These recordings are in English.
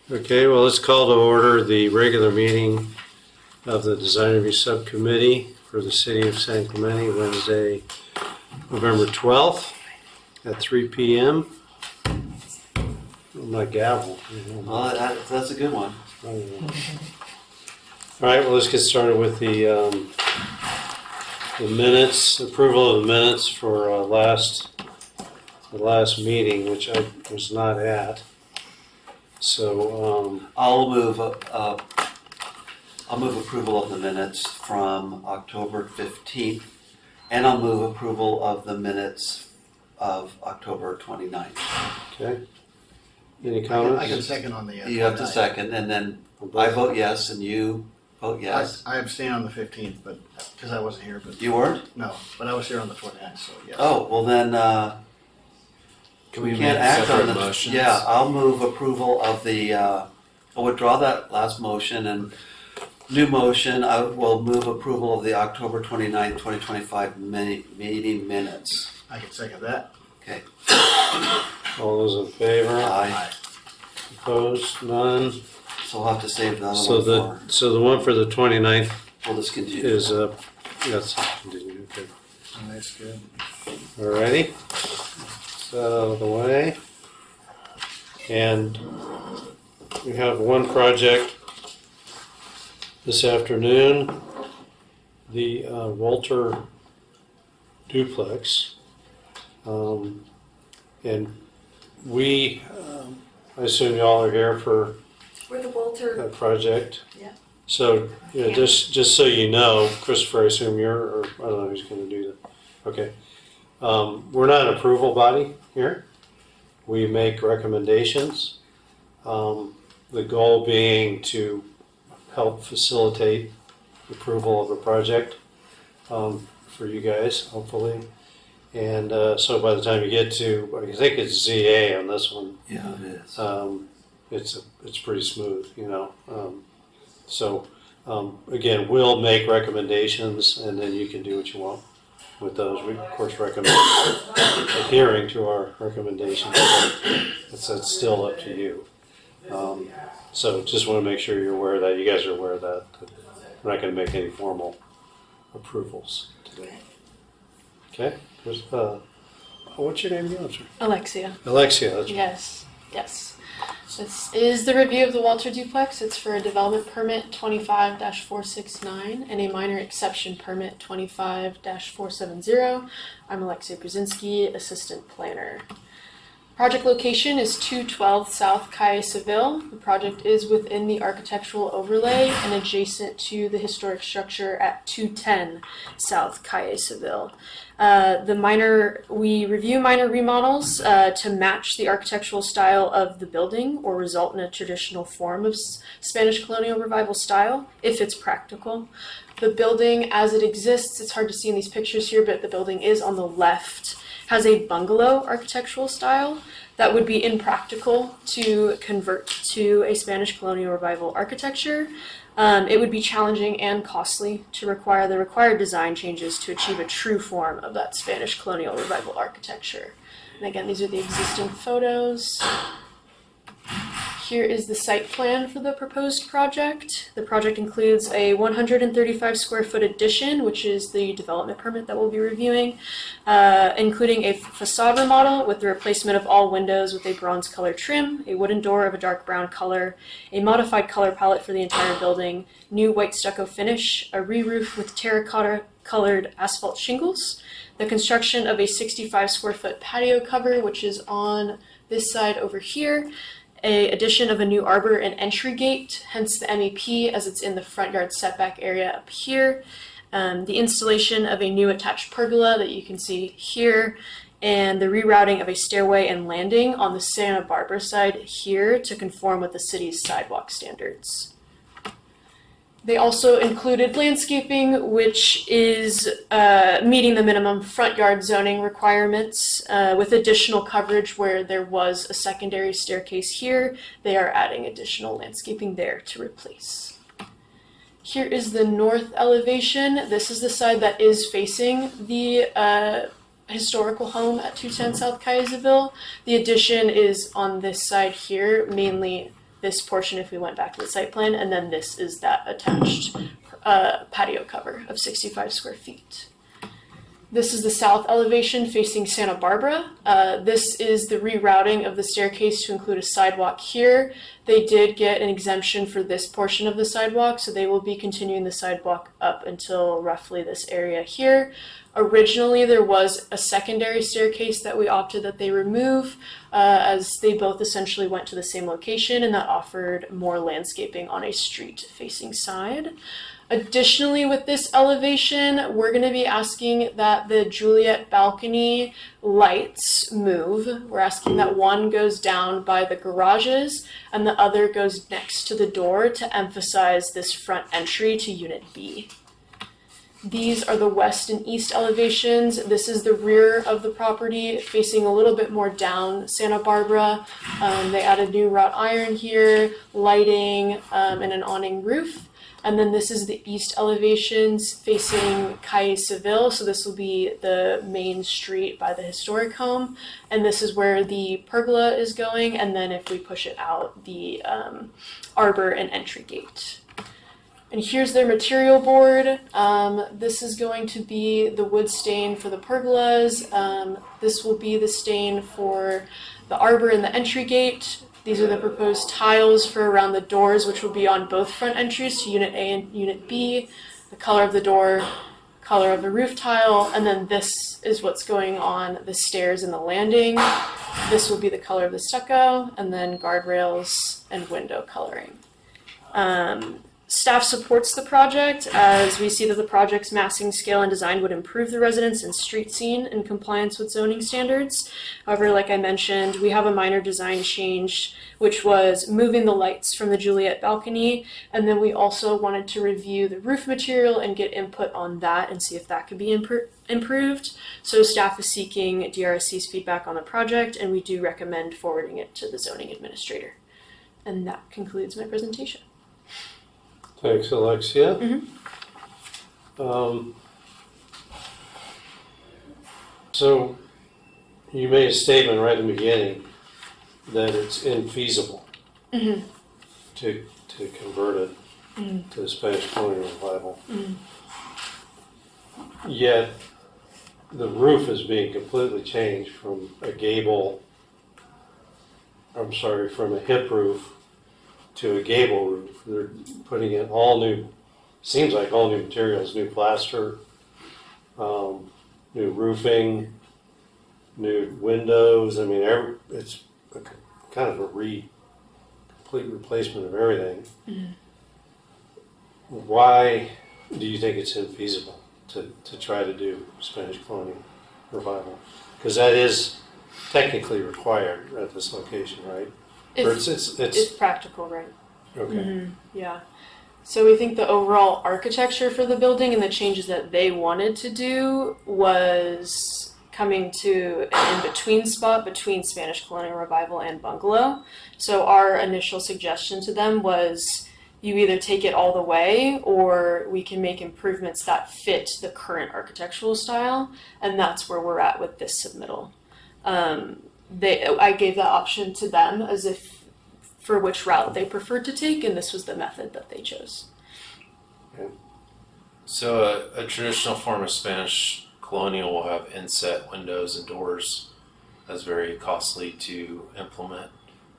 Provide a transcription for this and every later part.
Okay, well, let's call to order the regular meeting of the Design Review Subcommittee for the City of San Clemente, Wednesday, November 12th at 3 p.m. Oh, my gavel. Well, that's a good one. All right, well, let's get started with the minutes, approval of the minutes for the last meeting, which I was not at. So I'll move approval of the minutes from October 15th, and I'll move approval of the minutes of October 29th. okay. Any comments? I can second on the. You have to second, and then I vote yes, and you vote yes. I abstain on the 15th, but because I wasn't here. But You weren't? no, but I was here on the 29th, so yes. Oh, well then, Can we can't make act on separate the motions? Yeah, I'll move approval of the. I'll withdraw that last motion and new motion. I will move approval of the October 29th, 2025 meeting minutes. I can second that. Okay. All those in favor? Aye. Opposed? None? So we'll have to save the other So one so the one for the 29th we'll just continue. is, yes, continue, okay. That's good. Alrighty, so out of the way. And we have one project this afternoon, the Walter duplex. And we, I assume y'all are here for We're the Walter. that project. Yeah. So, you know, just so you know, Christopher, I assume you're, or I don't know who's going to do that. Okay. We're not an approval body here. We make recommendations. The goal being to help facilitate approval of a project for you guys, hopefully. And so by the time you get to, I think it's ZA on this one. Yeah, it is. It's pretty smooth, you know. So again, we'll make recommendations, and then you can do what you want with those. We of course recommend adhering to our recommendations, but it's still up to you. So just want to make sure you're aware of that. You guys are aware of that. We're not going to make any formal approvals today. Okay. What's your name again? Alexia. Alexia. That's right. Yes. This is the review of the Walter duplex. It's for a development permit 25-469 and a minor exception permit 25-470. I'm Alexia Brzezinski, assistant planner. Project location is 212 South Calle Seville. The project is within the architectural overlay and adjacent to the historic structure at 210 South Calle Seville. We review minor remodels to match the architectural style of the building or result in a traditional form of Spanish colonial revival style, if it's practical. The building as it exists, it's hard to see in these pictures here, but the building is on the left, has a bungalow architectural style that would be impractical to convert to a Spanish colonial revival architecture. It would be challenging and costly to require the required design changes to achieve a true form of that Spanish colonial revival architecture. And again, these are the existing photos. Here is the site plan for the proposed project. The project includes a 135 square foot addition, which is the development permit that we'll be reviewing, including a facade remodel with the replacement of all windows with a bronze color trim, a wooden door of a dark brown color, a modified color palette for the entire building, new white stucco finish, a re-roof with terracotta colored asphalt shingles, the construction of a 65 square foot patio cover, which is on this side over here, a addition of a new arbor and entry gate, hence the MEP as it's in the front yard setback area up here, the installation of a new attached pergola that you can see here, and the rerouting of a stairway and landing on the Santa Barbara side here to conform with the city's sidewalk standards. They also included landscaping, which is meeting the minimum front yard zoning requirements with additional coverage where there was a secondary staircase here. They are adding additional landscaping there to replace. Here is the north elevation. This is the side that is facing the historical home at 210 South Calle Seville. The addition is on this side here, mainly this portion if we went back to the site plan, and then this is that attached patio cover of 65 square feet. This is the south elevation facing Santa Barbara. This is the rerouting of the staircase to include a sidewalk here. They did get an exemption for this portion of the sidewalk, so they will be continuing the sidewalk up until roughly this area here. Originally, there was a secondary staircase that we opted that they remove, as they both essentially went to the same location, and that offered more landscaping on a street-facing side. Additionally, with this elevation, we're going to be asking that the Juliet balcony lights move. We're asking that one goes down by the garages and the other goes next to the door to emphasize this front entry to Unit B. These are the west and east elevations. This is the rear of the property facing a little bit more down Santa Barbara. They added new wrought iron here, lighting, and an awning roof. And then this is the east elevations facing Calle Civil. So this will be the main street by the historic home. And this is where the pergola is going. And then if we push it out, the arbor and entry gate. And here's their material board. This is going to be the wood stain for the pergolas. This will be the stain for the arbor and the entry gate. These are the proposed tiles for around the doors, which will be on both front entries to Unit A and Unit B. The color of the door, color of the roof tile, and then this is what's going on the stairs and the landing. This will be the color of the stucco, and then guardrails and window coloring. Staff supports the project as we see that the project's massing scale and design would improve the residents and street scene in compliance with zoning standards. However, like I mentioned, we have a minor design change, which was moving the lights from the Juliet balcony. And then we also wanted to review the roof material and get input on that and see if that could be improved. So staff is seeking DRSC's feedback on the project, and we do recommend forwarding it to the zoning administrator. And that concludes my presentation. Thanks, Alexia. So you made a statement right in the beginning that it's infeasible to convert it to the Spanish colonial revival. Yet the roof is being completely changed from a hip roof to a gable roof. They're putting in all new, seems like all new materials, new plaster, new roofing, new windows. I mean, it's kind of a complete replacement of everything. Why do you think it's infeasible to try to do Spanish colonial revival? Because that is technically required at this location, right? It's practical, right? Okay. Yeah. So we think the overall architecture for the building and the changes that they wanted to do was coming to an in-between spot between Spanish colonial revival and bungalow. So our initial suggestion to them was you either take it all the way or we can make improvements that fit the current architectural style, and that's where we're at with this submittal. I gave that option to them as if for which route they preferred to take, and this was the method that they chose. So a traditional form of Spanish colonial will have inset windows and doors. That's very costly to implement,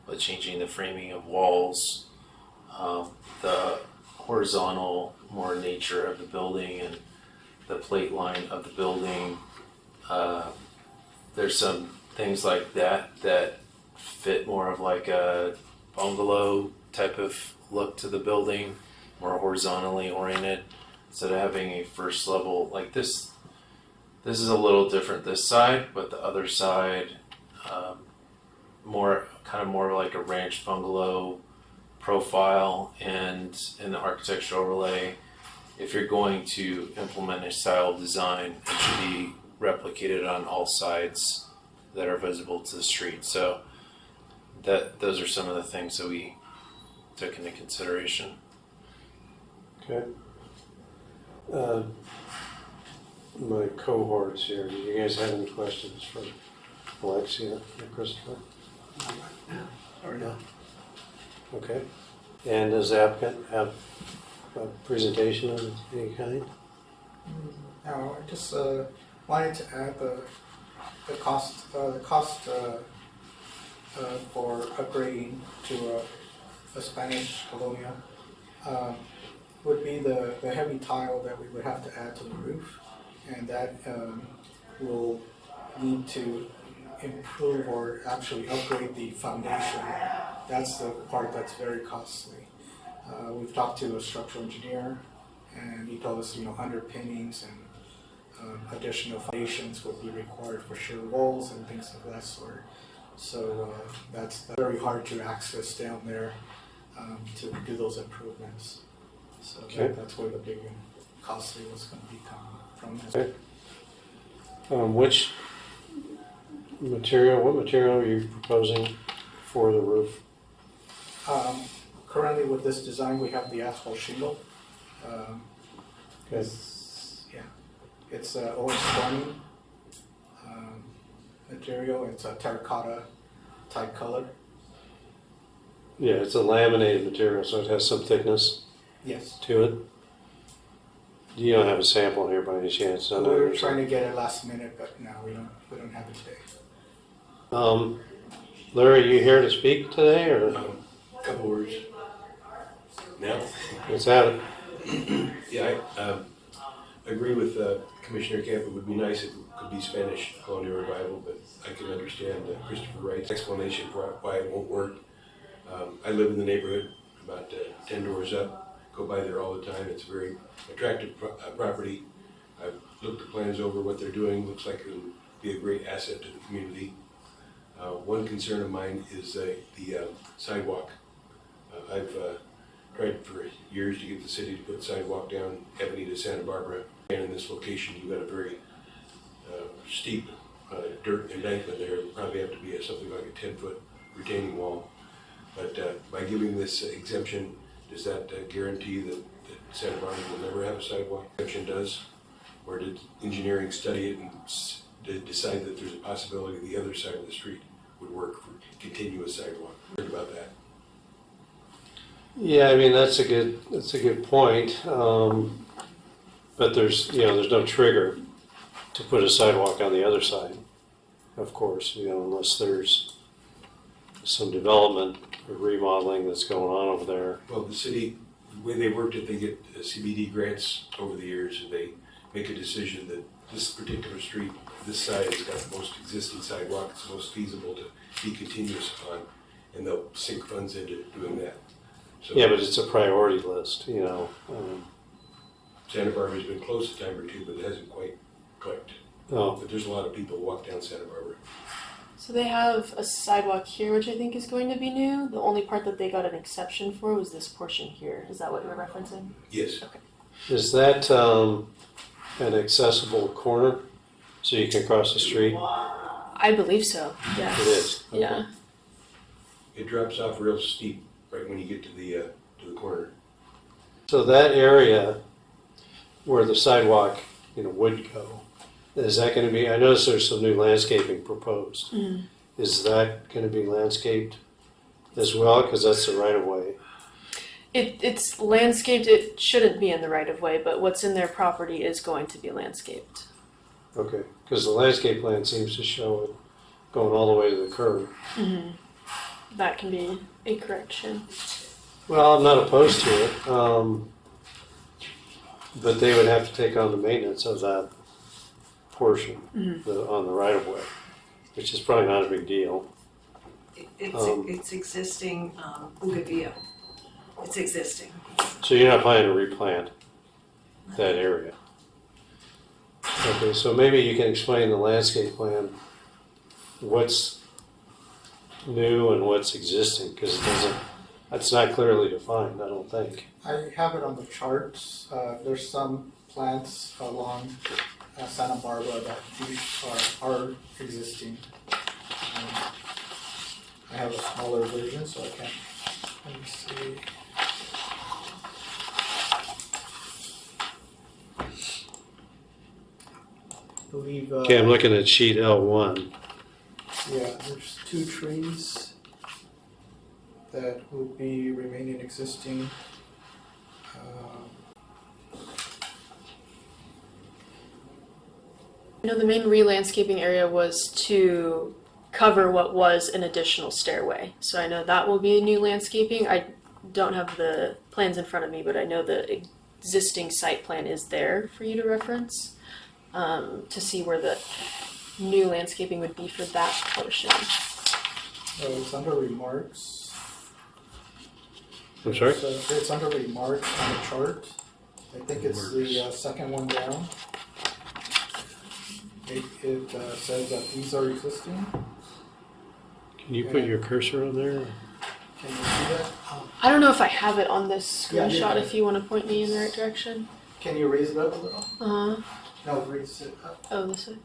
but changing the framing of walls, the horizontal more nature of the building and the plate line of the building, there's some things like that fit more of like a bungalow type of look to the building, more horizontally oriented, instead of having a first level like this. This is a little different this side, but the other side, more like a ranch bungalow profile, and in the architectural overlay, if you're going to implement a style design, it should be replicated on all sides that are visible to the street. So those are some of the things that we took into consideration. Okay. My cohorts here, do you guys have any questions for Alexia or Christopher? Or no? Okay. And does the applicant have a presentation of any kind? No, I just wanted to add the cost for upgrading to a Spanish colonial would be the heavy tile that we would have to add to the roof, and that will need to improve or actually upgrade the foundation. That's the part that's very costly. We've talked to a structural engineer, and he told us, underpinnings and additional foundations would be required for shear walls and things of that sort. So that's very hard to access down there to do those improvements. So Okay. that's where the big and costly was going to be coming from. Okay. What material are you proposing for the roof? Currently with this design, we have the asphalt shingle. Okay. It's OS20 material. It's a terracotta type color. Yeah, it's a laminated material, so it has some thickness Yes. to it. You don't have a sample here by any chance? So we were trying to get it last minute, but no, we don't have it today. Larry, are you here to speak today, or Couple words. Now? let's have it? Yeah, I agree with Commissioner Camp. It would be nice if it could be Spanish colonial revival, but I can understand Christopher Wright's explanation for why it won't work. I live in the neighborhood, about 10 doors up, go by there all the time. It's a very attractive property. I've looked the plans over, what they're doing. Looks like it'll be a great asset to the community. One concern of mine is the sidewalk. I've tried for years to get the city to put sidewalk down Ebony to Santa Barbara. And in this location, you've got a very steep dirt embankment there. It'll probably have to be something like a 10-foot retaining wall. But by giving this exemption, does that guarantee that Santa Barbara will never have a sidewalk? Exemption does? Or did engineering study it and decide that there's a possibility the other side of the street would work for continuous sidewalk? Think about that. Yeah, I mean, that's a good point. But there's no trigger to put a sidewalk on the other side, of course, unless there's some development or remodeling that's going on over there. Well, the city, the way they worked it, they get CBD grants over the years, and they make a decision that this particular street, this side has got the most existing sidewalk, it's the most feasible to be continuous on, and they'll sink funds into doing that. So Yeah, but it's a priority list, Santa Barbara's been close a time or two, but it hasn't quite clicked. Oh, But there's a lot of people who walk down Santa Barbara. So they have a sidewalk here, which I think is going to be new. The only part that they got an exception for was this portion here. Is that what you're referencing? Yes. is that an accessible corner so you can cross the street? I believe so. Yes. It is. Okay. Yeah. It drops off real steep right when you get to the corner. So that area where the sidewalk, would go, is that going to be? I noticed there's some new landscaping proposed. Mhm. Is that going to be landscaped as well? Because that's the right of way. It's landscaped. It shouldn't be in the right of way, but what's in their property is going to be landscaped. Okay, because the landscape plan seems to show it going all the way to the curb. Mm-hmm. That can be a correction. Well, I'm not opposed to it, but they would have to take on the maintenance of that portion on the right of way, which is probably not a big deal. It's existing Bougainville. It's existing. So you're not planning to replant that area? Okay, so maybe you can explain the landscape plan, what's new and what's existing, because it's not clearly defined, I don't think. I have it on the charts. There's some plants along Santa Barbara that are existing. I have a smaller version, so I can't. Let me see. I believe. Okay, I'm looking at sheet L1. Yeah, there's two trees that would be remaining existing. I know the main re-landscaping area was to cover what was an additional stairway. So I know that will be new landscaping. I don't have the plans in front of me, but I know the existing site plan is there for you to reference to see where the new landscaping would be for that portion. It's under remarks. I'm sorry? So it's under remarks on the chart. I think it's the second one down. It says that these are existing. Can you put your cursor on there? Can you see that? I don't know if I have it on this Yeah, screenshot. yeah. If you want to point me in the right direction. Can you raise it up a little? Uh huh. No, raise it up. Oh, this way.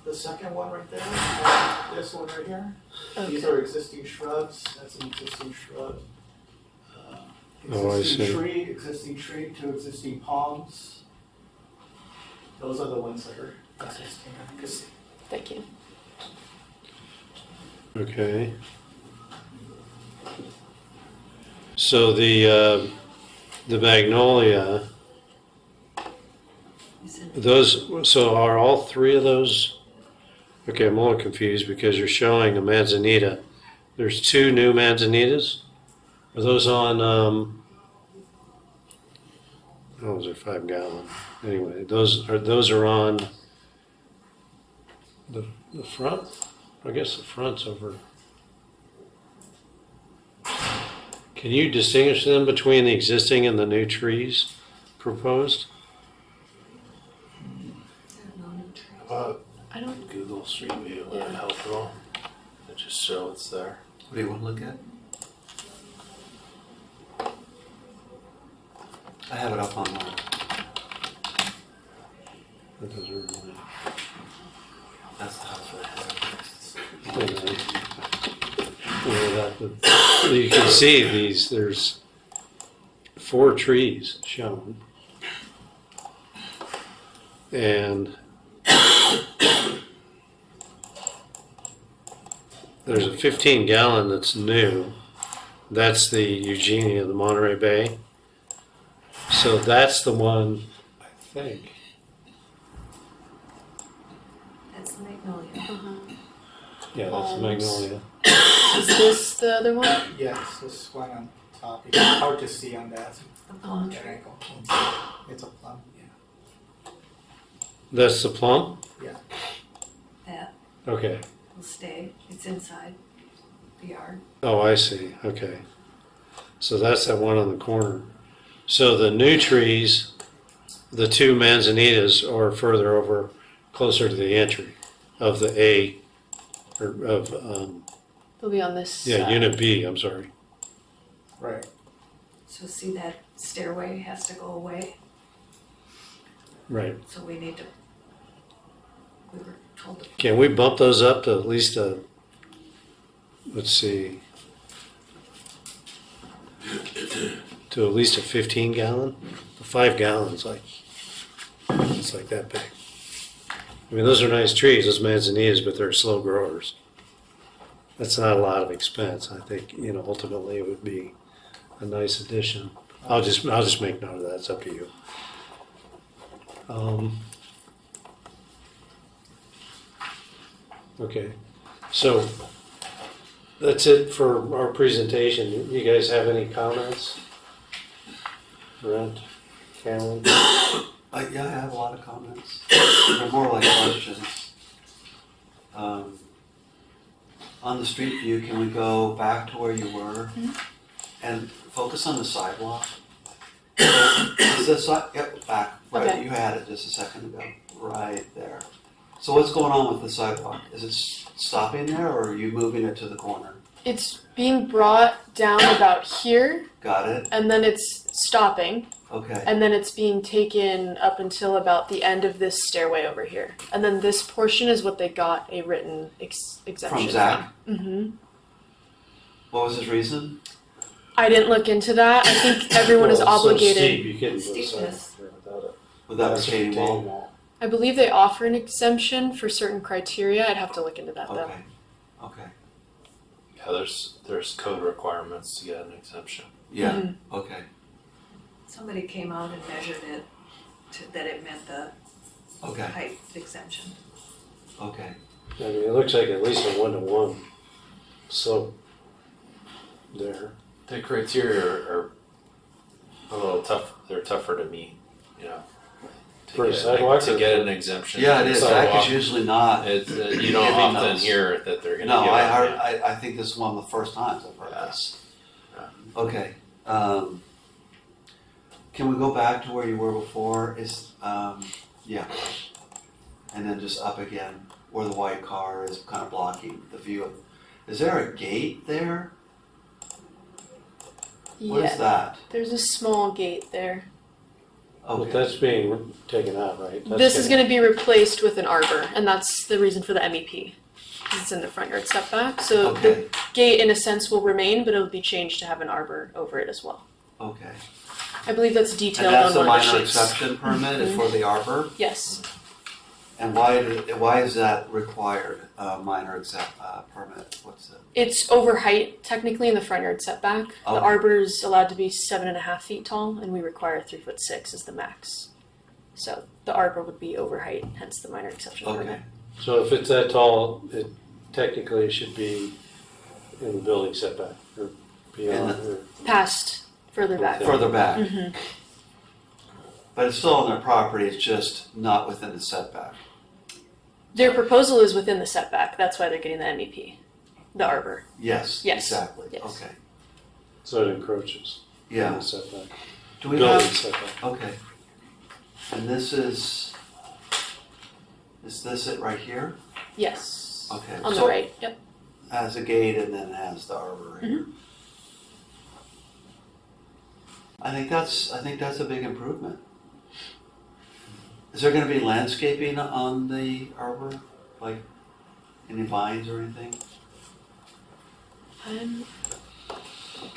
The second one right there, this one right here. These Okay. are existing shrubs. That's an existing shrub. Oh, I see. Existing tree, two existing palms. Those are the ones that are existing. Because Thank you. Okay. So the magnolia, Is it- those, so are all three of those? Okay, I'm a little confused because you're showing a manzanita. There's two new manzanitas? Are those on, oh, those are 5 gallon. Anyway, those are on the front? I guess the front's over. Can you distinguish them between the existing and the new trees proposed? I don't. Google Street View, would that help at all? It just show it's there. What do you want to look at? I have it up online. That doesn't really- That's the house right Well, you can see these, there's 4 trees shown. And there's a 15 gallon that's new. That's the Eugenia, the Monterey Bay. So that's the one, I think. That's the magnolia. Yeah, that's the Magnolia. Is this the other one? yes, this one on top. It's hard to see on that The palm that tree. angle. It's a plum. That's the plum? That Okay. will stay. It's inside the yard. Oh, I see. Okay. So that's that one on the corner. So the new trees, the 2 manzanitas are further over, closer to the entry of the A, or of, They'll be on this. yeah, side. Unit B, I'm sorry. Right. So see that stairway has to go away. Right. So we need to. We were told to. Can we bump those up to at least a, let's see, to at least a 15 gallon? 5 gallons, like, it's like that big. I mean, those are nice trees, those manzanitas, but they're slow growers. That's not a lot of expense. I think, ultimately it would be a nice addition. I'll just make note of that. It's up to you. Okay, so that's it for our presentation. You guys have any comments? Brent, Cameron? Yeah, I have a lot of comments. They're more like questions. On the street view, can we go back to where you were and focus on the sidewalk? Is the yep, back, right, Okay. you had it just a second ago, right there. So what's going on with the sidewalk? Is it stopping there or are you moving it to the corner? It's being brought down about here, Got it? and then it's stopping, Okay, and then it's being taken up until about the end of this stairway over here. And then this portion is what they got a written exemption from Zach? Mm-hmm. What was his reason? I didn't look into that. I think everyone is Well, it's so obligated. steep, you couldn't go Steepness. sidewalk there without it. Without a That's retaining wall? wall. I believe they offer an exemption for certain criteria. I'd have to look into that though. Okay, okay. there's code requirements to get an exemption. Yeah, okay, Somebody came out and measured it that it met the okay, height exemption. okay. I mean, it looks like at least a 1-to-1 slope there. The criteria are a little tough. They're tougher to meet, you know. For a sidewalk to or get for- an exemption. Yeah, it is, Sidewalk, that is usually not. It's, you don't giving often those. hear that they're going to No, give I them, heard, yeah. I think this is one of the first times I've heard Yeah. this. Yeah. Okay, can we go back to where you were before, yeah. And then just up again, where the white car is kind of blocking the view of, is there a gate there? What is Yeah, that? there's a small gate there. But Okay, that's being taken out, right? That's This is gonna- going to be replaced with an arbor, and that's the reason for the MEP. It's in the front yard setback, so the okay, gate, in a sense, will remain, but it'll be changed to have an arbor over it as well. okay. I believe that's And detailed that's a on one of the minor sheets. exception permit is for the arbor? Yes, And why is that required, minor permit? What's it? it's over height technically in the front yard setback. The Okay. arbor's allowed to be 7.5 feet tall, and we require 3'6" as the max. So the arbor would be over height, hence the minor exception permit. Okay, So if it's that tall, it technically should be in the building setback or beyond. or- Past, further back. further back. Mhm. But it's still on their property, it's just not within the setback. Their proposal is within the setback. That's why they're getting the MEP, the arbor. Yes, Yes, exactly, yes. okay. So it encroaches in Yeah, the setback, do we building have, setback. okay. And this is this it right here? Yes. Okay. On the So- right. Yep. Has a gate and then has the arbor here. Mm-hmm. I think that's a big improvement. Is there gonna be landscaping on the arbor? Like any vines or anything?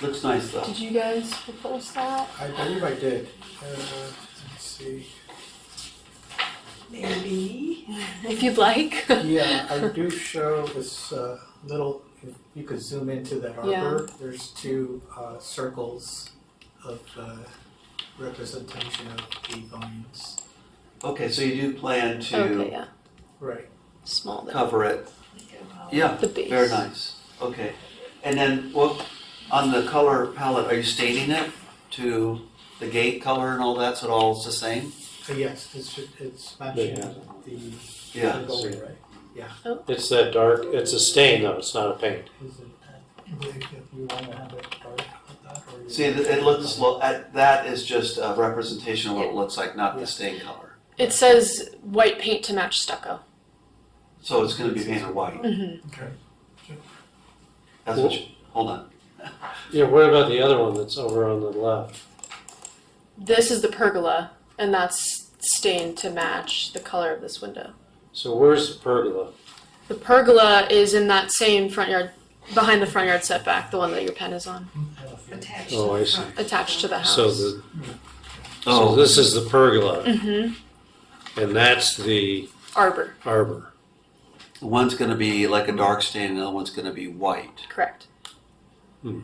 Looks nice though. Did you guys propose that? I believe I did. Let's see. Maybe. If you'd like. Yeah, I do show this little, if you could zoom into that arbor, there's two circles of representation of the vines. Okay, so you do plan to Okay, yeah. Right. Small then. cover it? Yeah, The base. very nice. Okay. And then what, on the color palette, are you staining it to the gate color and all that, so it all is the same? Yes, it's matching Yeah. the Yeah. goal, right? It's that dark, it's a stain though, it's not a paint. Is it, if you want to have it dark like that, or you See, it looks, that is just a representation of what it looks like, not the stain color. It says white paint to match stucco. So it's gonna be painted white. Mm-hmm. Okay. That's what you, hold on. Yeah, what about the other one that's over on the left? This is the pergola, and that's stained to match the color of this window. So where's the pergola? The pergola is in that same front yard, behind the front yard setback, the one that your pen is on, Attached Oh, to I the see. front. attached to the house. So so Oh, this is the pergola Mm-hmm. and that's the Arbor, arbor. one's gonna be like a dark stain, and the other one's gonna be white. correct. And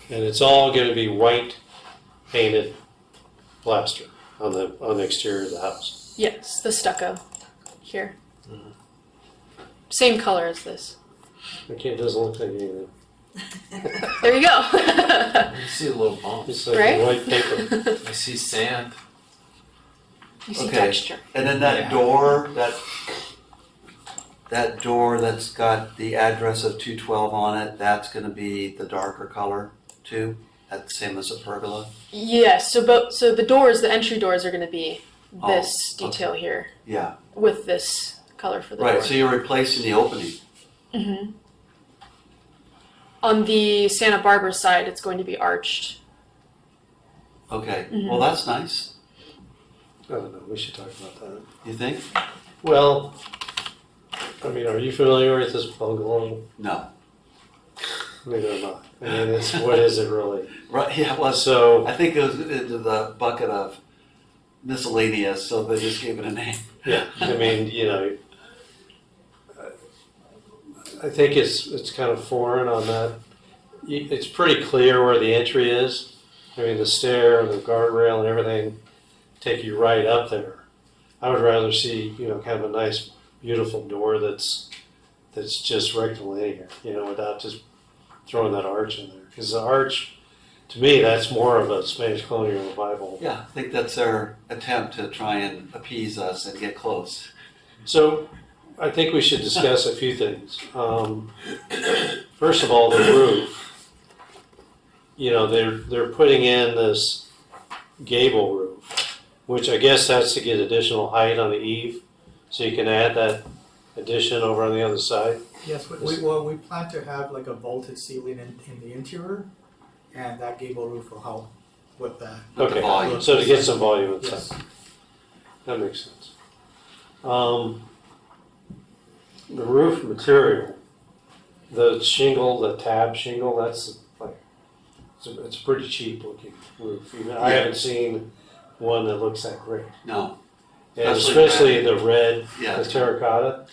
it's all gonna be white painted plaster on the exterior of the house. Yes, the stucco here. Same color as this. Okay, it doesn't look like anything. There you go. I see a little bumps. It's like Right? white paper. I see sand. You see Okay. texture. And then that Yeah. door, that door that's got the address of 212 on it, that's gonna be the darker color too? That's the same as a pergola? Yes, so the doors, the entry doors are going to be this Oh, okay. detail here Yeah, with this color for the right, door. so you're replacing the opening. hmm On the Santa Barbara side, it's going to be arched. Okay, Mhm. well, that's nice, I don't know, we should talk about that. you think? Well, I mean, are you familiar with this bungalow? No. Neither am I. I mean, it's, what is it really? Right, yeah, it was, So, I think it was into the bucket of miscellaneous, so they just gave it a name. yeah, I mean, you know, I think it's kind of foreign on that. It's pretty clear where the entry is. I mean, the stair, the guardrail and everything take you right up there. I would rather see, kind of a nice, beautiful door that's just rectilinear, without just throwing that arch in there. Because the arch, to me, that's more of a Spanish colonial revival. Yeah, I think that's their attempt to try and appease us and get close. So I think we should discuss a few things. First of all, the roof. They're putting in this gable roof, which I guess that's to get additional height on the eave, so you can add that addition over on the other side. Yes, but we plan to have like a vaulted ceiling in the interior, and that gable roof will help with that. With the volume. So to get some volume inside. Yes. That makes sense. The roof material, the shingle, the tab shingle, that's like, it's a pretty cheap looking roof. I haven't seen one that looks that great. No. And Especially especially the red, Yeah. the terracotta.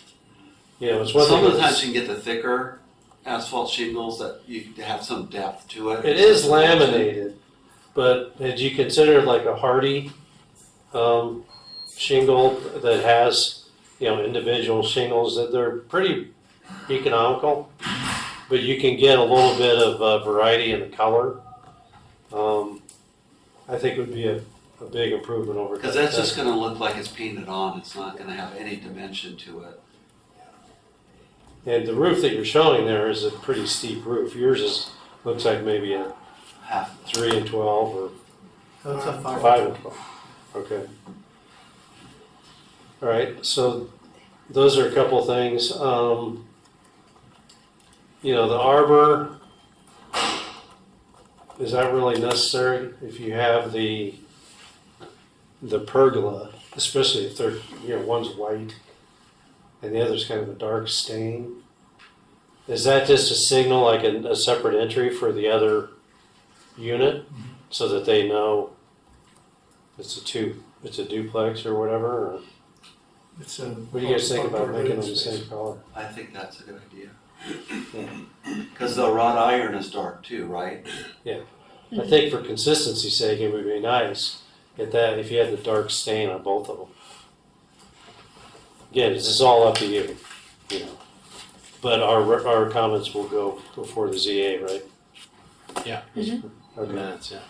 It's one Some thing. of the times you can get the thicker asphalt shingles that you have some depth to it. It is laminated, but had you considered like a hardy shingle that has, individual shingles, that they're pretty economical, but you can get a little bit of variety in the color. I think would be a big improvement over. Because that's just going to look like it's painted on. It's not going to have any dimension to it. And the roof that you're showing there is a pretty steep roof. Yours looks like maybe a Half. 3 and 12 or So it's a 5 and 12. Okay. All right, so those are a couple of things. The arbor, is that really necessary if you have the pergola, especially if they're, one's white and the other's kind of a dark stain? Is that just a signal, like a separate entry for the other unit, so that they know it's a duplex or whatever? Or It's a. what do you guys think about making them the same color? I think that's a good idea. Because the wrought iron is dark too, right? I think for consistency's sake, it would be nice if you had the dark stain on both of them. Again, this is all up to you, But our comments will go before the ZA, right? Yeah. Okay. Minutes, yeah.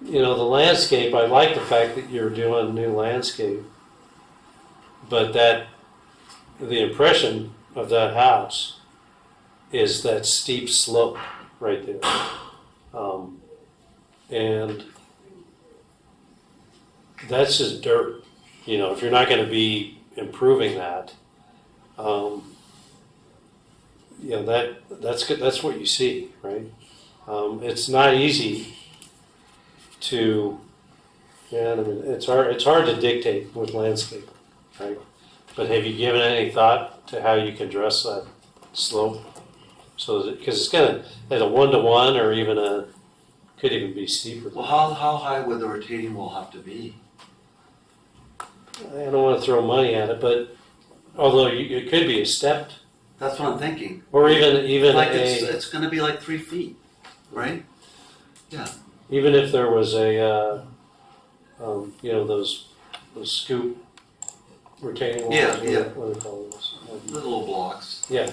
The landscape, I like the fact that you're doing new landscape, but the impression of that house is that steep slope right there. And that's just dirt. If you're not going to be improving that, that's good. That's what you see, right? It's not easy to, it's hard to dictate with landscape, right? But have you given any thought to how you can dress that slope? So because it's gonna, at a 1-to-1 or even could even be steeper. Well, how high would the retaining wall have to be? I don't want to throw money at it, but although it could be a stepped, That's what I'm thinking. or even Like it's going to be like 3 feet, right? even if there was a those scoop retaining walls. Yeah, yeah. What do they call those? Little blocks, Yeah,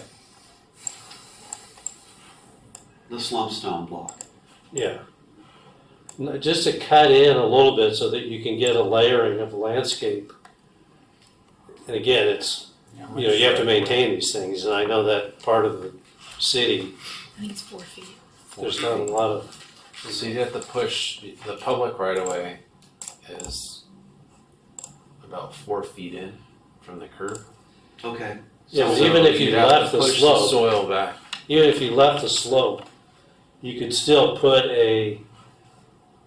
the slump stone block. yeah. Just to cut in a little bit so that you can get a layering of the landscape. And again, it's, you have to maintain these things, and I know that part of the city, I think it's 4 feet. there's not a lot of, So you have to push, the public right of way is about 4 feet in from the curb. Okay. yeah, but So even if you you'd have left to the push slope, soil back. even if you left the slope, you could still put a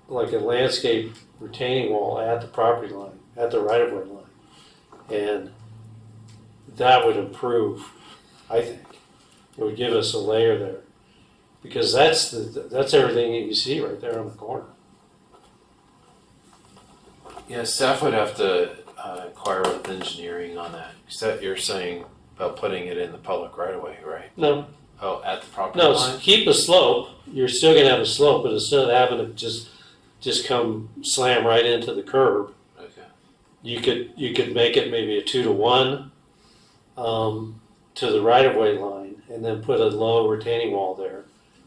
landscape retaining wall at the property line, at the right-of-way line. And that would improve, I think. It would give us a layer there. Because that's everything that you see right there on the corner. Yeah, staff would have to inquire with engineering on that. Is that you're saying about putting it in the public right away, right? No, Oh, at the property no, line? keep a slope, you're still gonna have a slope, but instead of having it just come slam right into the curb, Okay. you could make it maybe a 2-to-1 to the right-of-way line, and then put a low retaining wall there,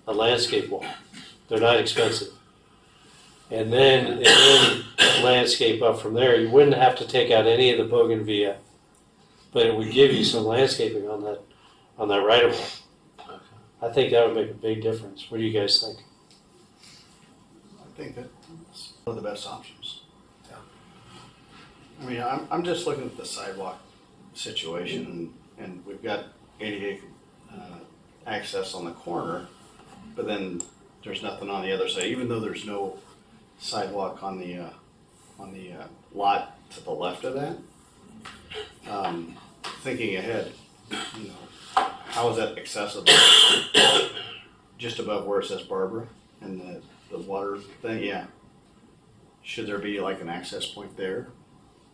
a landscape wall. They're not expensive. And then landscape up from there. You wouldn't have to take out any of the bougainvillea, but it would give you some landscaping on that right-of-way. Okay. I think that would make a big difference. What do you guys think? I think that's one of the best options. I mean, I'm just looking at the sidewalk situation, and we've got ADA access on the corner, but then there's nothing on the other side, even though there's no sidewalk on the lot to the left of that. Thinking ahead, you know, how is that accessible? Just above where it says Barbara and the water thing, yeah. Should there be like an access point there,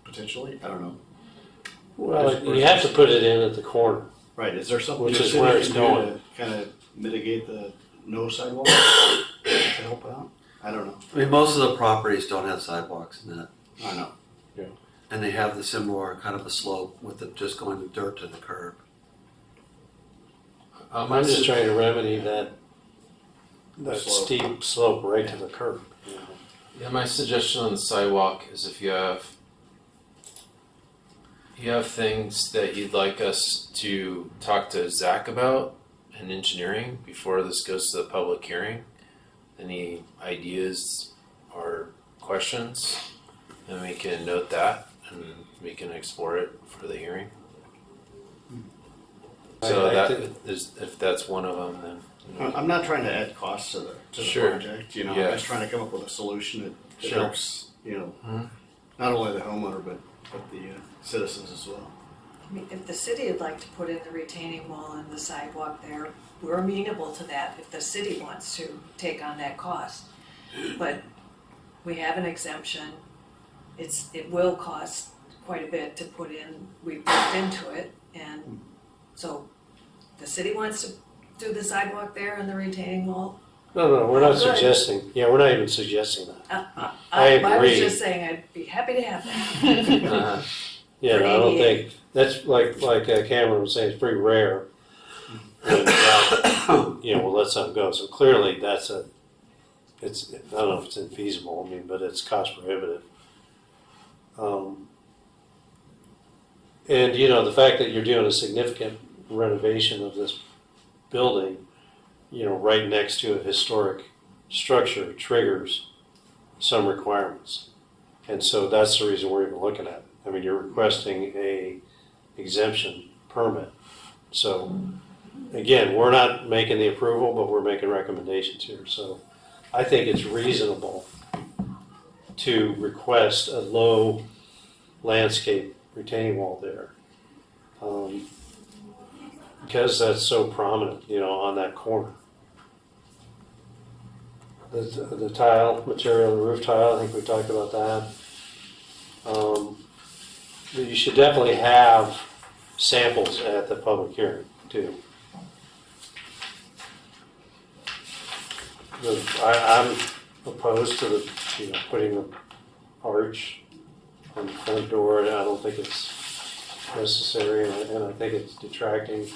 potentially? I don't know. Well, you have to put it in at the corner. Right, is there something Which the is city where it's can do going. to kind of mitigate the no sidewalk to help out? I don't know. I mean, most of the properties don't have sidewalks in that. I know. And they have the similar kind of a slope with it just going the dirt to the curb. I'm just trying to remedy that slope. steep slope right to the curb. You know. Yeah, my suggestion on the sidewalk is if you have things that you'd like us to talk to Zach about in engineering before this goes to the public hearing, any ideas or questions, then we can note that and we can explore it for the hearing. So I that think- is, if that's one of them, then. I'm not trying to add costs to the Sure. project, you know, Yeah. I'm just trying to come up with a solution that Sure. helps, you know, Mhm. not only the homeowner, but the citizens as well. I mean, if the city would like to put in the retaining wall and the sidewalk there, we're amenable to that if the city wants to take on that cost. But we have an exemption, it will cost quite a bit to put in, we built into it, and so the city wants to do the sidewalk there and the retaining wall. No, we're not Oh, good. suggesting, we're not even suggesting that. I I was agree. just saying I'd be happy to have that. Uh, Yeah, For no, I don't ADA. think, that's like Cameron was saying, it's pretty rare. when, you know, we'll let something go. So clearly I don't know if it's infeasible, I mean, but it's cost prohibitive. And, you know, the fact that you're doing a significant renovation of this building, you know, right next to a historic structure triggers some requirements. And so that's the reason we're even looking at it. I mean, you're requesting a exemption permit. So, again, we're not making the approval, but we're making recommendations here. So I think it's reasonable to request a low landscape retaining wall there. Because that's so prominent, you know, on that corner. The tile material, the roof tile, I think we talked about that. You should definitely have samples at the public hearing too. I'm opposed to putting the arch on the front door. I don't think it's necessary, and I think it's detracting.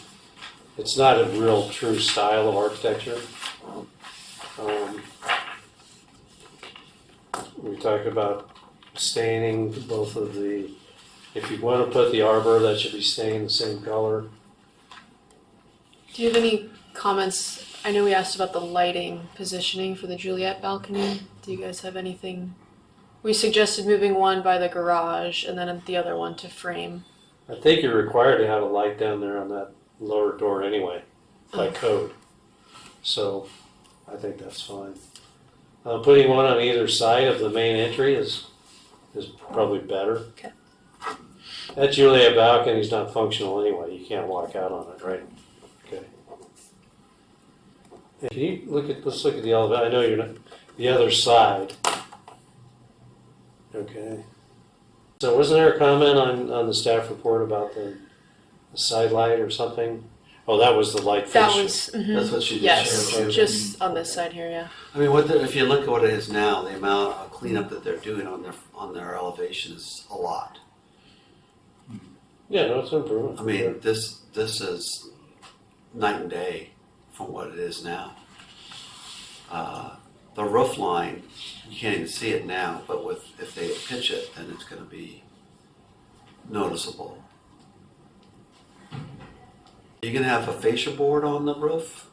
It's not a real true style of architecture. We talked about staining both of the, if you want to put the arbor, that should be stained the same color. Do you have any comments? I know we asked about the lighting positioning for the Juliet balcony. Do you guys have anything? We suggested moving one by the garage and then the other one to frame. I think you're required to have a light down there on that lower door anyway, by code. So I think that's fine. Putting one on either side of the main entry is probably better. Okay. That Juliet balcony is not functional anyway. You can't walk out on it, right? Okay. Yeah, can you let's look at the elevator. I know you're not, the other side. Okay. So wasn't there a comment on the staff report about the side light or something? Oh, that was the light That fixture. was, That's what she just yes, showed you. just on this side here, yeah. I mean, if you look at what it is now, the amount of cleanup that they're doing on their elevation is a lot. Yeah, no, it's an improvement. I mean, this is night and day from what it is now. The roof line, you can't even see it now, but if they pitch it, then it's going to be noticeable. Are you going to have a fascia board on the roof?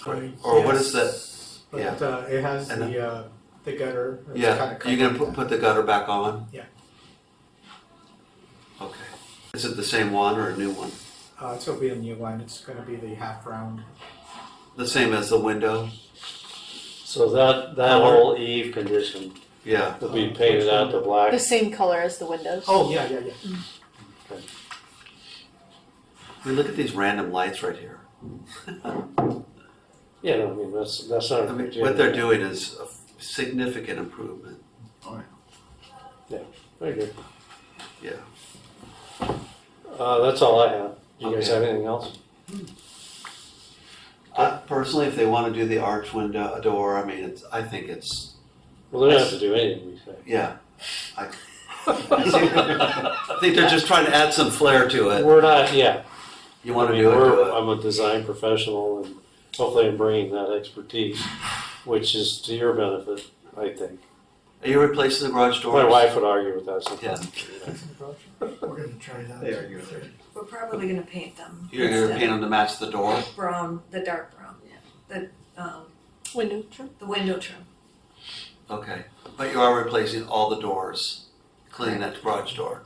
Or what is that? But Yeah. it has And the gutter. It's Yeah, kinda you're going covered. to put the gutter back on? Yeah. Okay. Is it the same one or a new one? It's gonna be a new one. It's gonna be the half round. The same as the window? So that Color? whole eave condition Yeah. will be painted out to black. The same color as the windows. Oh, yeah. I mean, look at these random lights right here. Yeah, no, I mean, that's not I a mean, big deal. what they're doing is a significant improvement. I agree. Yeah. That's all I have. Do you guys Okay. have anything else? Personally, if they want to do the arch window, a door, I mean, I think it's, Well, they don't have to do anything, we say. yeah. I think they're just trying to add some flair to it. We're not, yeah. You want I to mean, do it, do it. I'm a design professional and hopefully I'm bringing that expertise, which is to your benefit, I think. Are you replacing the garage doors? My wife would argue with that sometimes. We're gonna try that. They argue with it. We're probably gonna paint them. You're going to instead paint them to match the door? of brown, the dark brown, yeah. Window trim. The window trim. Okay. But you are replacing all the doors, including that garage door?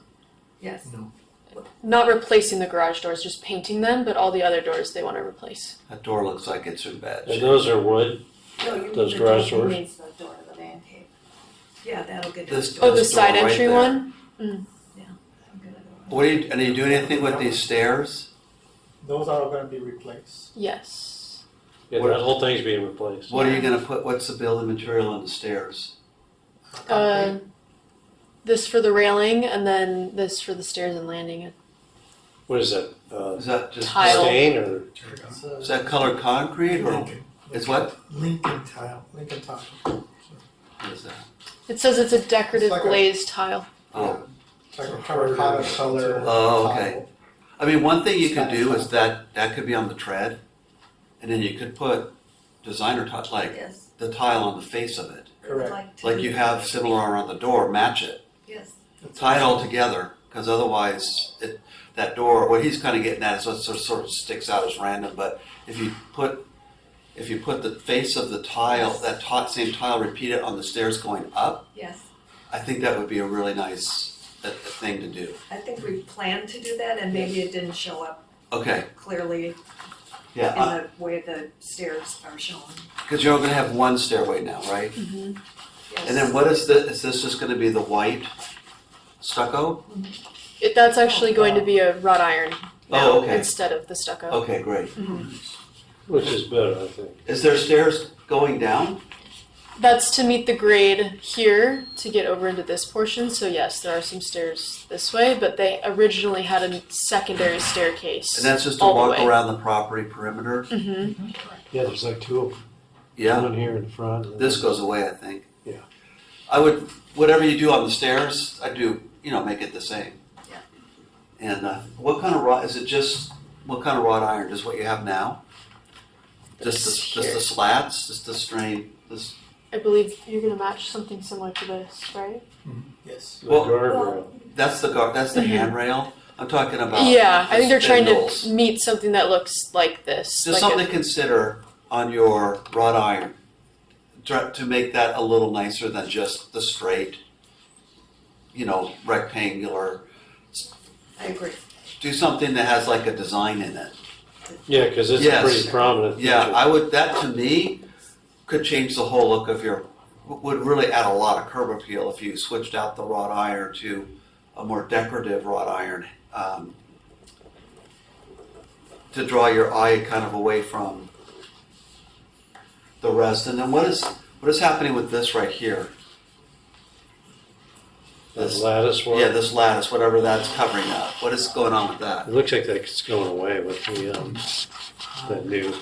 Yes. Not replacing the garage doors, just painting them, but all the other doors they want to replace. That door looks like it's in bad And shape. those are wood. No, you Those mean the garage door, doors? he means the door to the man cave. Yeah, that'll get. This- Oh, the this door side right entry there. one? I'm gonna go. What are you doing anything with these stairs? Those are all gonna be replaced. Yes. Yeah, What- that whole thing's being replaced. What are you gonna put, what's the building material on the stairs? This for the railing, and then this for the stairs and landing. What is that? Is that just, Tile. Stain or? is that colored concrete or, it's what? Lincoln tile. Lincoln tile. What is that? It says it's a decorative It's like a- glazed tile. Oh, It's like a terracotta color. Oh, okay. tile. I mean, one thing you could do is that could be on the tread, and then you could put designer tile, like Yes. the tile on the face of it. I would Correct. like to. Like you have similar around the door, match it. Yes. Tie it all together, because otherwise, that door, what he's kind of getting at is what sort of sticks out as random, but if you put the face of the tile, that same tile, repeat it on the stairs going up, Yes. I think that would be a really nice thing to do. I think we planned to do that and maybe it didn't show up Okay, clearly in yeah, the way the stairs are shown. because you're going to have one stairway now, right? Yes. And then what is this just going to be the white stucco? That's actually going to be a wrought iron now Oh, okay. instead of the stucco. Okay, great. Which is better, I think. Is there stairs going down? That's to meet the grade here to get over into this portion. So yes, there are some stairs this way, but they originally had a secondary staircase. And that's just to all the walk way. around the property perimeter? Mm-hmm. Yeah, there's like two of them. Yeah. One here in the front. and This then- goes away, I think. Yeah. I would, whatever you do on the stairs, I do, make it the same. Yeah. And what kind of wrought, what kind of wrought iron, just what you have now? Just the Here. slats, just the strain, this, I believe you're going to match something similar to this, right? Yes. The Well- guardrail. that's the Mhm. handrail. I'm talking about. Yeah, I think they're trying spindles. to meet something that looks like this. Just like something to consider on your wrought iron, to make that a little nicer than just the straight, rectangular. I agree. Do something that has like a design in it. Yeah, because it's Yes. a pretty prominent Yeah, feature. that to me could change the whole look of would really add a lot of curb appeal if you switched out the wrought iron to a more decorative wrought iron, to draw your eye kind of away from the rest. And then what is happening with this right here? This, lattice work. yeah, this lattice, whatever that's covering up. What is going on with that? It looks like that's going away with the, that new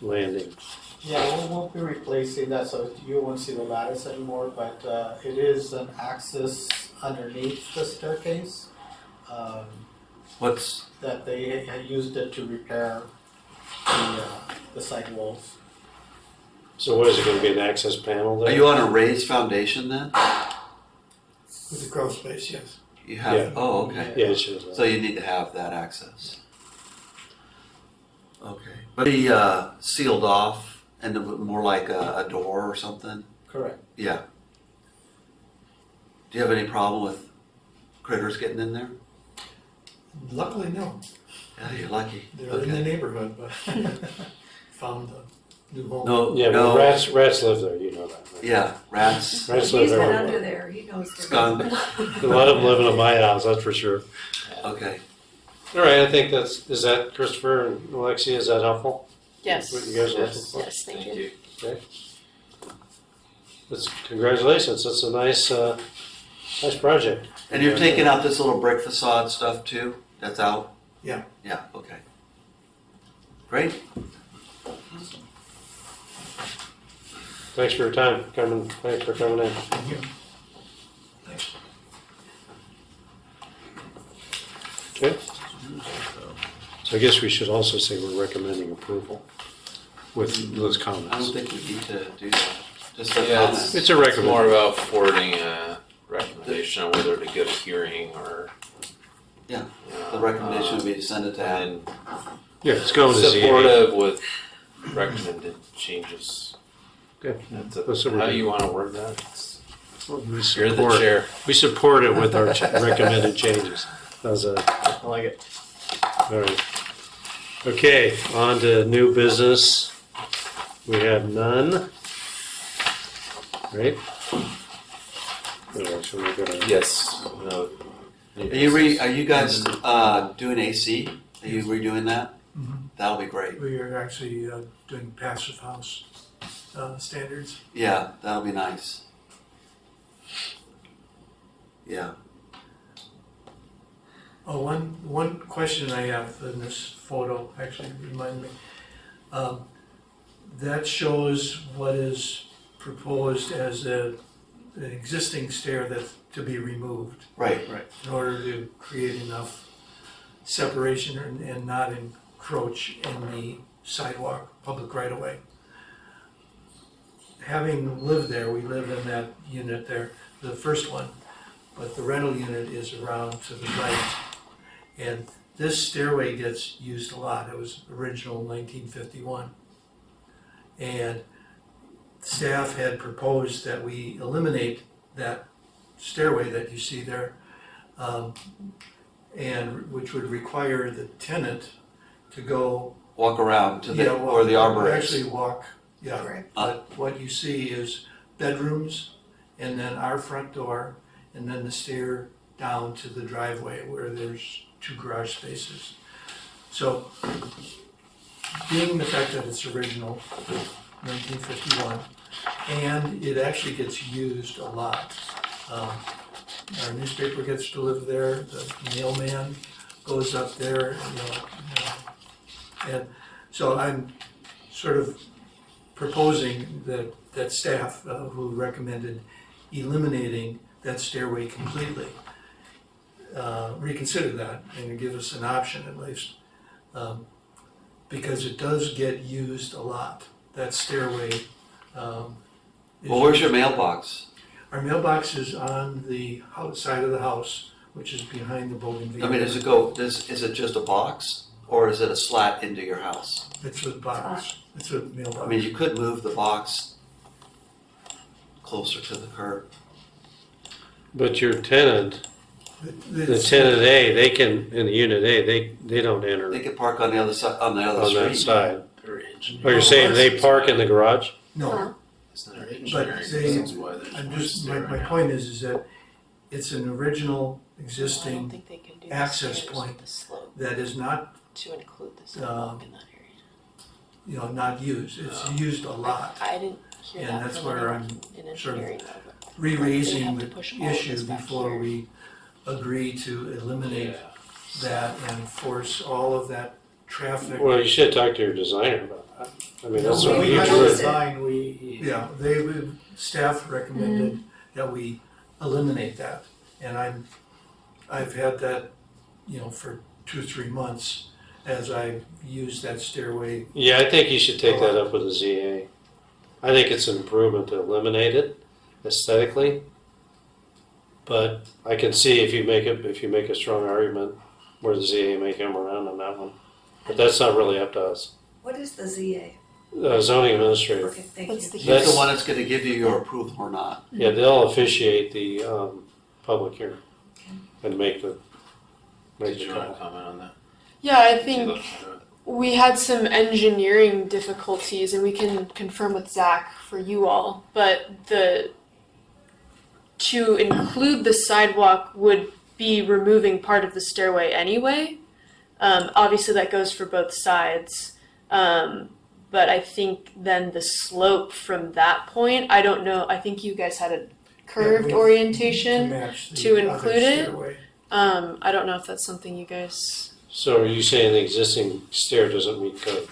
landing. Yeah, we won't be replacing that, so you won't see the lattice anymore, but it is an access underneath the staircase. What's, That they had used it to repair the side walls. So what is it gonna be, an access panel there? are you on a raised foundation then? With the crawl space, yes. You have, Yeah. oh, okay. Yeah, it shows that. So you need to have that access. Okay. But be sealed off and more like a door or something? Correct. Yeah. Do you have any problem with critters getting in there? Luckily, no. Yeah, you're lucky. They're in the Okay. neighborhood, but found a new home. No, Yeah, but no. rats live there, you know that, right? Yeah, rats. Rats live He's been everywhere. under there, he knows. the- Skunk. A lot of them live in my house, that's for sure. Okay. All right, I think is that Christopher and Alexia, is that helpful? Yes. What you guys are looking Yes. for? Yes, thank you. Congratulations, that's a nice, nice project. And you're taking out this little brick facade stuff too? That's out? Yeah. Yeah, okay. Great. Thanks for your time, thanks for coming in. Thank you. Thanks. Okay. So I guess we should also say we're recommending approval with those I comments. don't think we need to do that. Just a Yeah, comment. It's a It's more recommendation. about forwarding a recommendation on whether to go to hearing or. Yeah, The recommendation would be to send it to Adam. And Yeah, it's going to ZA. supportive with recommended changes. Good. That's That's what we're how doing. you want to word that. It's- We You're the support, chair. we support it with our recommended changes. How's that? I like it. All right. Okay, on to new business. We have none. Right? Oh, so we're gonna- Yes. No. Are you guys doing AC? Are you redoing that? Mhm. That'll be great. We are actually doing passive house standards. Yeah, that'll be nice. Yeah. Oh, one question I have in this photo actually reminded me. That shows what is proposed as an existing stair that's to be removed Right. in order to create enough separation and not encroach in the sidewalk, public right of way. Having lived there, we live in that unit there, the first one, but the rental unit is around to the right. And this stairway gets used a lot. It was original 1951. And staff had proposed that we eliminate that stairway that you see there, and which would require the tenant to go. Walk around to the Yeah, well, where the arbor is. actually walk, yeah. Correct. But what you see is bedrooms, and then our front door, and then the stair down to the driveway where there's 2 garage spaces. So, being the fact that it's original, 1951, and it actually gets used a lot. Our newspaper gets delivered there, the mailman goes up there, and so I'm sort of proposing that staff who recommended eliminating that stairway completely, reconsider that and give us an option at least. Because it does get used a lot, that stairway. Is Well, where's your used. mailbox? Our mailbox is on the side of the house, which is behind the bougainvillea. I mean, is it just a box or is it a slat into your house? It's a box, it's a mailbox. I mean, you could move the box closer to the curb. But your tenant, the tenant A, they can, in the unit A, they don't enter They could park on the other side, on the other on that street. side. Oh, you're saying they park in the garage? No, It's not but engineering. they, That's why there's I'm more just, stair my now. point is that it's an original I don't existing think they can do access the stairs point with the slope that is not, to include the sidewalk in that area. not used. It's used a lot. I didn't hear And that that's from where anyone I'm in sort of engineering. though, but They re-raising have to the push all of issue this back before here. we agree to eliminate that and force all of that traffic. Well, you should talk to your designer about that. I mean, that's No, what we you have drew. to design, we. Yeah, staff recommended that we eliminate that. And I've had that, for 2-3 months as I've used that stairway. Yeah, I think you should take that up with the ZA. I think it's an improvement to eliminate it aesthetically. But I can see if you make a strong argument where the ZA may come around on that one. But that's not really up to us. What is the ZA? Zoning administrator. Okay, thank That's you. the He's That's- the one that's gonna give you your approval or not. Yeah, they'll officiate the public hearing and make the Did you want call. to comment on that? Yeah, I Did you think look into it? we had some engineering difficulties, and we can confirm with Zach for you all. But to include the sidewalk would be removing part of the stairway anyway. Obviously, that goes for both sides. But I think then the slope from that point, I don't know. I think you guys had a curved To orientation. match the to other include it? stairway. I don't know if that's something you guys. So are you saying the existing stair doesn't meet code?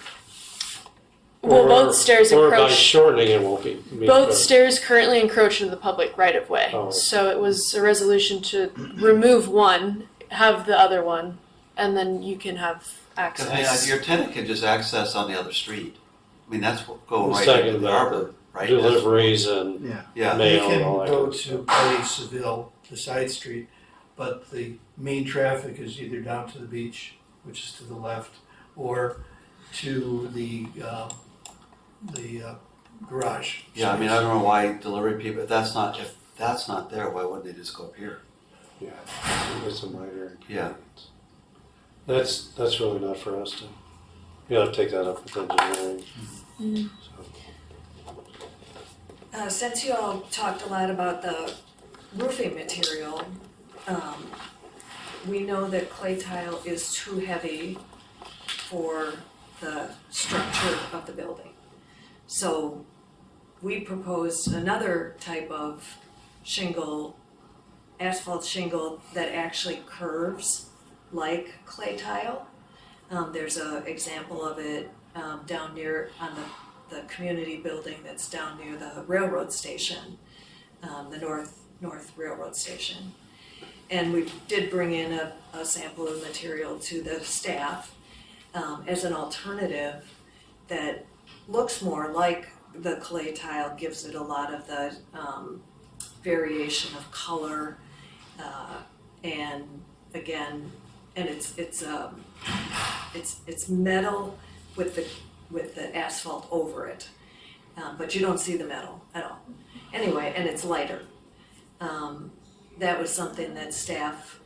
Well, Or- both stairs Or by encroach. shortening it won't meet Both code? stairs currently encroach into the public right of way. Oh. So it was a resolution to remove one, have the other one, and then you can have Cause access. your tenant can just access on the other street. I mean, that's what go We're right talking into the about harbor, right? That's- Deliveries and Yeah. Yeah, They mail can and all that. go kind of to stuff. Kelly Seville, the side street, but the main traffic is either down to the beach, which is to the left, or to the garage. yeah, I mean, I don't know why delivery people, if that's not there, why wouldn't they just go up here? Yeah, it's a minor Yeah. inconvenience. That's really not for us to, you have to take that up with engineering. Mhm. So, Since you all talked a lot about the roofing material, we know that clay tile is too heavy for the structure of the building. So we proposed another type of shingle, asphalt shingle that actually curves like clay tile. There's an example of it down near on the community building that's down near the railroad station, the North Railroad Station. And we did bring in a sample of material to the staff as an alternative that looks more like the clay tile, gives it a lot of the variation of color, and again, and it's metal with the asphalt over it, but you don't see the metal at all. Anyway, and it's lighter. That was something that staff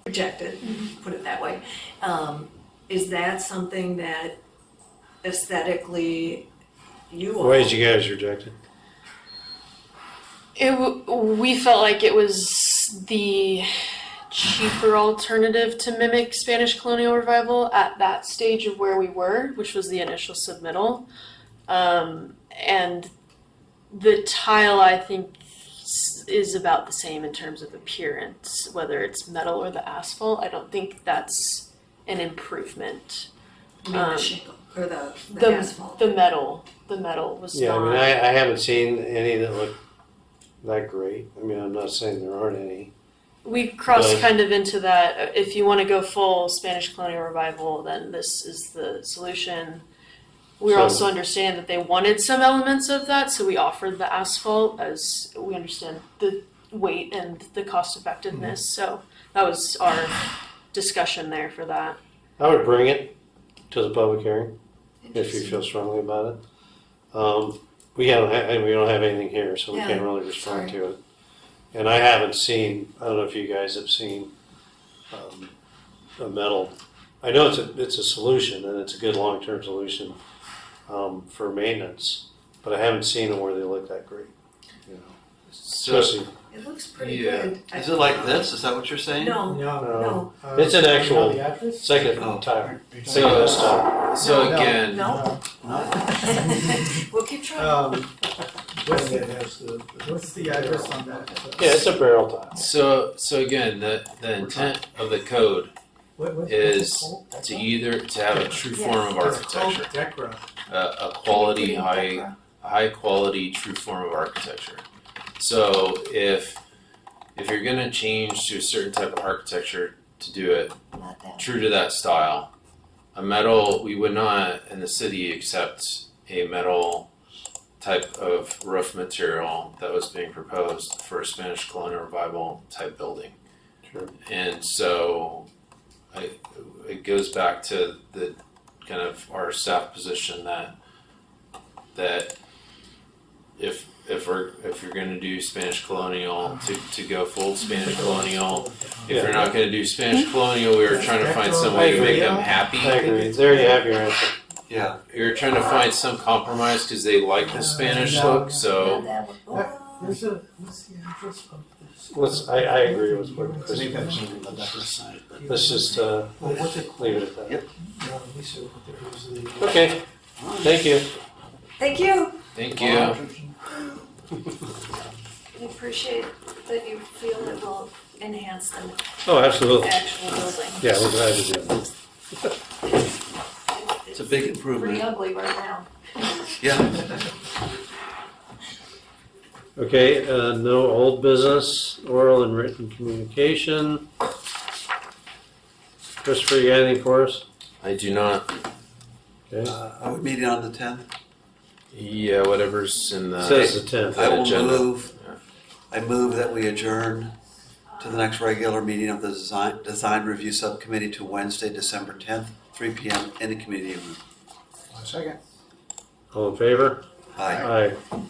rejected, put it that way. Is that something that aesthetically you all? why did you guys reject it? We felt like it was the cheaper alternative to mimic Spanish colonial revival at that stage of where we were, which was the initial submittal. And the tile, I think, is about the same in terms of appearance, whether it's metal or the asphalt. I don't think that's an improvement. I mean the shingle, or the asphalt. The metal was Yeah, I not. mean, I haven't seen any that look that great. I mean, I'm not saying there aren't any. We crossed But- kind of into that. If you want to go full Spanish colonial revival, then this is the solution. We So- also understand that they wanted some elements of that, so we offered the asphalt as we understand the weight and the cost effectiveness. So that was our discussion there for that. I would bring it to the public hearing if you feel strongly about it. We don't have anything here, so we Yeah, can't really respond sorry. to it. And I haven't seen, I don't know if you guys have seen a metal. I know it's a solution and it's a good long-term solution for maintenance, but I haven't seen them where they look that great. You know, So, especially It looks pretty Yeah. good. Is it like this? Is that what you're saying? No, No. no. It's an you know actual the address? second Oh. tire, second best tire. So No. again, No? We'll keep trying. What's It the, has the. what's the address on that? Yeah, it's a barrel tile. so again, the intent of the code What's is it called? to either to have a true form of It's called architecture, Decra. a quality high quality true form of architecture. So if you're gonna change to a certain type of architecture to do it Not that. true to that style, a metal, we would not in the city accept a metal type of roof material that was being proposed for a Spanish colonial revival type building. Sure. And so it goes back to the kind of our staff position that if you're going to do Spanish colonial to go full Spanish colonial, if you're not going to do Spanish colonial, we were trying to find some way to make them happy. I agree. There you have your answer. Yeah. You're trying to find some compromise because they like the Spanish look. So There's a, what's the address of this? I agree with what Chris Maybe said. that's on the Decra side, but Let's just Well, what's it called? leave it at that. Yep. No, Lisa, there was the. Okay, thank you. Thank you. thank you. We appreciate that you feel it will enhance the Oh, absolutely. actual building. Yeah, we're glad to do that. It's a big Pretty improvement. ugly right now. Yeah. Okay, no old business, oral and written communication. Christopher, you got anything for us? I do not. Okay, Are we meeting on the 10th? Yeah, whatever's in the. says the 10th. I will agenda. move. Yeah. I move that we adjourn to the next regular meeting of the Design Review Subcommittee to Wednesday, December 10th, 3 p.m. in the community room. second. All in favor? Aye. Aye.